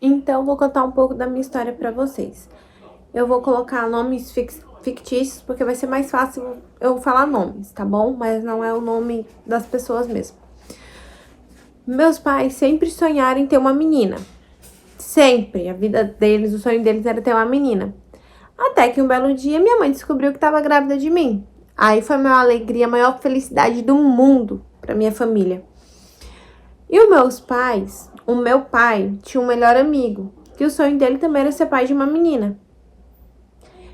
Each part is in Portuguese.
Então, vou contar um pouco da minha história pra vocês. Eu vou colocar nomes fictícios, porque vai ser mais fácil eu falar nomes, tá bom? Mas não é o nome das pessoas mesmo. Meus pais sempre sonharam em ter uma menina. Sempre. A vida deles, o sonho deles era ter uma menina. Até que um belo dia, minha mãe descobriu que estava grávida de mim. Aí foi a maior alegria, a maior felicidade do mundo pra minha família. E os meus pais, o meu pai tinha um melhor amigo, que o sonho dele também era ser pai de uma menina.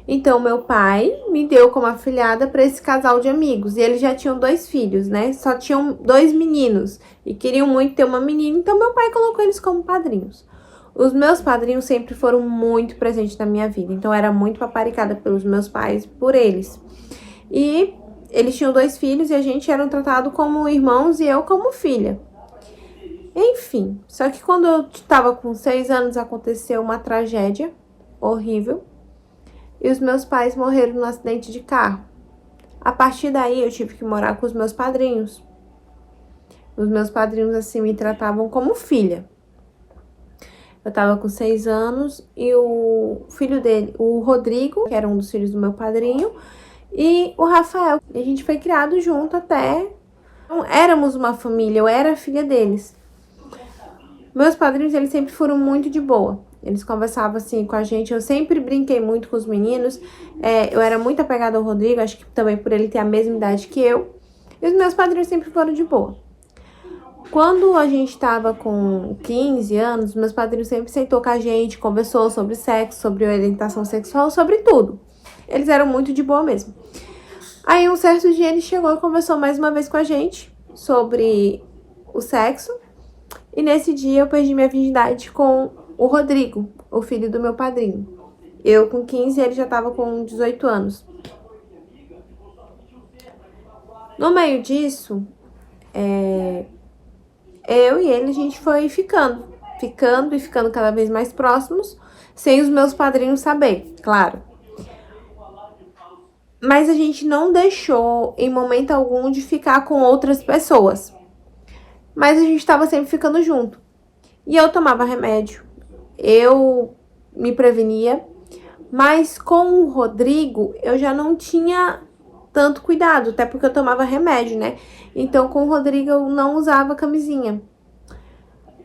Então, meu pai me deu como afilhada para esse casal de amigos. E eles já tinham 2 filhos, né? Só tinham 2 meninos. E queriam muito ter uma menina, então meu pai colocou eles como padrinhos. Os meus padrinhos sempre foram muito presentes na minha vida. Então, eu era muito paparicada pelos meus pais, por eles. E eles tinham 2 filhos e a gente era tratado como irmãos e eu como filha. Enfim, só que quando eu estava com 6 anos aconteceu uma tragédia horrível e os meus pais morreram num acidente de carro. A partir daí eu tive que morar com os meus padrinhos. Os meus padrinhos assim me tratavam como filha. Eu tava com 6 anos e o filho dele, o Rodrigo, que era um dos filhos do meu padrinho, e o Rafael. E a gente foi criado junto até. Então, éramos uma família, eu era filha deles. Meus padrinhos, eles sempre foram muito de boa. Eles conversavam assim com a gente. Eu sempre brinquei muito com os meninos. Eu era muito apegada ao Rodrigo, acho que também por ele ter a mesma idade que eu. E os meus padrinhos sempre foram de boa. Quando a gente tava com 15 anos, meus padrinhos sempre sentou com a gente, conversou sobre sexo, sobre orientação sexual, sobre tudo. Eles eram muito de boa mesmo. Aí, um certo dia, ele chegou e conversou mais uma vez com a gente sobre o sexo. E nesse dia eu perdi minha virgindade com o Rodrigo, o filho do meu padrinho. Eu com 15 e ele já tava com 18 anos. No meio disso, eu e ele, a gente foi ficando e ficando cada vez mais próximos, sem os meus padrinhos saber, claro. Mas a gente não deixou, em momento algum, de ficar com outras pessoas. Mas a gente tava sempre ficando junto. E eu tomava remédio, eu me prevenia, mas com o Rodrigo eu já não tinha tanto cuidado, até porque eu tomava remédio, né? Então com o Rodrigo eu não usava camisinha.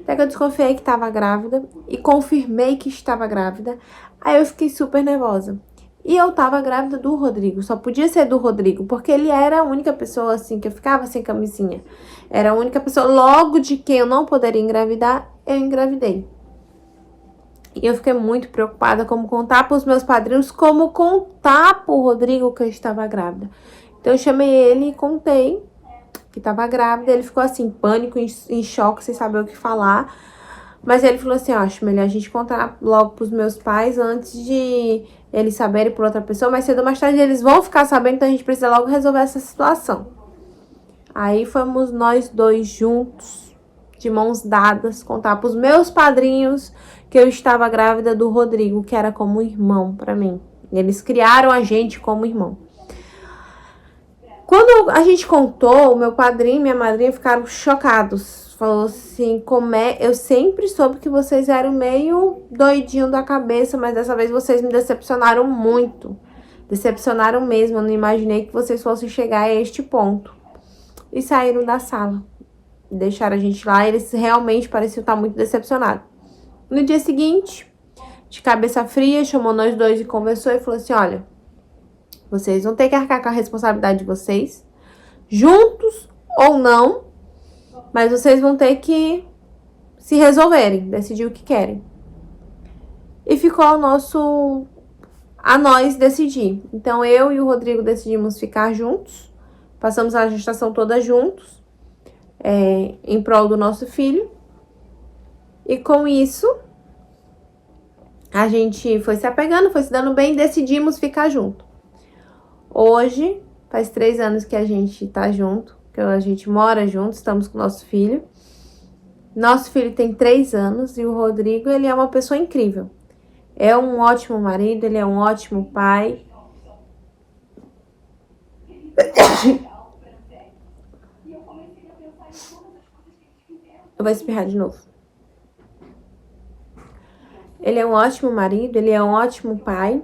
Até que eu desconfiei que estava grávida e confirmei que estava grávida. Aí eu fiquei super nervosa. E eu tava grávida do Rodrigo, só podia ser do Rodrigo, porque ele era a única pessoa assim que eu ficava sem camisinha. Era a única pessoa, logo de quem eu não poderia engravidar, eu engravidei. E eu fiquei muito preocupada como contar para os meus padrinhos, como contar para o Rodrigo que eu estava grávida. Então eu chamei ele e contei que estava grávida. Ele ficou assim, em pânico, em choque, sem saber o que falar. Mas ele falou assim, acho melhor a gente contar logo pros meus pais antes de eles saberem por outra pessoa. Mais cedo ou mais tarde eles vão ficar sabendo, então a gente precisa logo resolver essa situação. Aí fomos nós dois juntos, de mãos dadas, contar pros meus padrinhos que eu estava grávida do Rodrigo, que era como um irmão pra mim. Eles criaram a gente como irmão. Quando a gente contou, o meu padrinho e minha madrinha ficaram chocados. Falou assim, como é? Eu sempre soube que vocês eram meio doidinho da cabeça, mas dessa vez vocês me decepcionaram muito. Decepcionaram mesmo, eu não imaginei que vocês fossem chegar a este ponto. E saíram da sala. Deixaram a gente lá, eles realmente pareciam estar muito decepcionados. No dia seguinte, de cabeça fria, chamou nós dois e conversou e falou assim, olha, vocês vão ter que arcar com a responsabilidade de vocês, juntos ou não, mas vocês vão ter que se resolverem, decidir o que querem. E ficou a nós decidir. Então, eu e o Rodrigo decidimos ficar juntos, passamos a gestação toda juntos, em prol do nosso filho. E com isso, a gente foi se apegando, foi se dando bem e decidimos ficar junto. Hoje, faz 3 anos que a gente tá junto, que a gente mora junto, estamos com o nosso filho. Nosso filho tem 3 anos e o Rodrigo, ele é uma pessoa incrível. É um ótimo marido, ele é um ótimo pai. Eu vou espirrar de novo. ele é um ótimo marido, ele é um ótimo pai.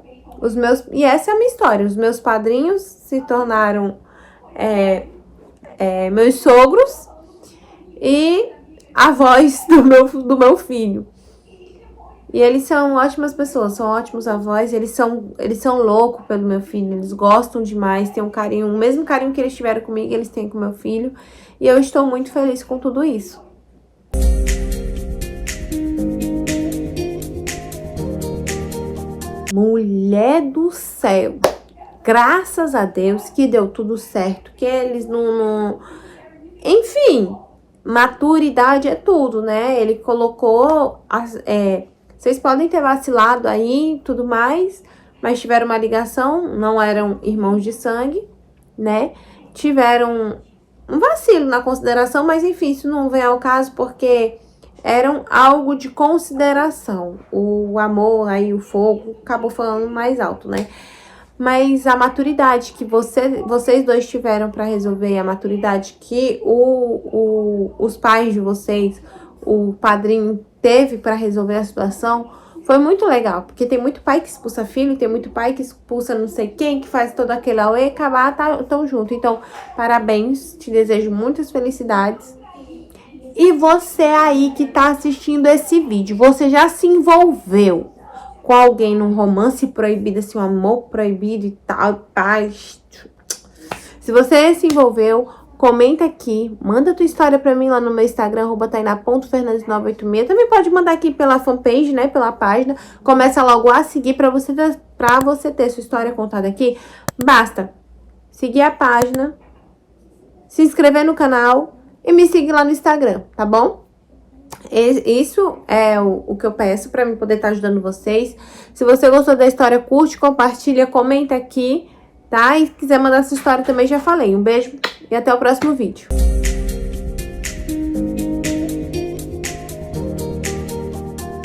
E essa é a minha história. Os meus padrinhos se tornaram meus sogros e avós do meu filho. E eles são ótimas pessoas, são ótimos avós, eles são loucos pelo meu filho, eles gostam demais, têm um carinho, o mesmo carinho que eles tiveram comigo, eles têm com meu filho. E eu estou muito feliz com tudo isso. Mulher do céu! Graças a Deus que deu tudo certo, que eles não... Enfim, maturidade é tudo, né? Ele colocou... Vocês podem ter vacilado aí e tudo mais, mas tiveram uma ligação, não eram irmãos de sangue, né? Tiveram um vacilo na consideração, mas enfim, isso não vem ao caso porque eram algo de consideração. O amor, aí o fogo, acabou falando mais alto, né? Mas a maturidade que vocês dois tiveram para resolver, a maturidade que os pais de vocês, o padrinho teve para resolver a situação, foi muito legal. Porque tem muito pai que expulsa filho, tem muito pai que expulsa não sei quem, que faz todo aquele auê e acabar tão junto. Então, parabéns, te desejo muitas felicidades. E você aí que tá assistindo esse vídeo, você já se envolveu com alguém num romance proibido, assim, um amor proibido e tal, paz? Se você se envolveu, comenta aqui, manda tua história pra mim lá no meu Instagram, @tainá.fernandes986. Também pode mandar aqui pela fanpage, né, pela página. Começa logo a seguir pra você ter sua história contada aqui. Basta seguir a página, se inscrever no canal e me seguir lá no Instagram, tá bom? Isso é o que eu peço pra mim poder estar ajudando vocês. Se você gostou da história, curte, compartilha, comenta aqui, tá? E se quiser mandar essa história também, já falei. Um beijo e até o próximo vídeo.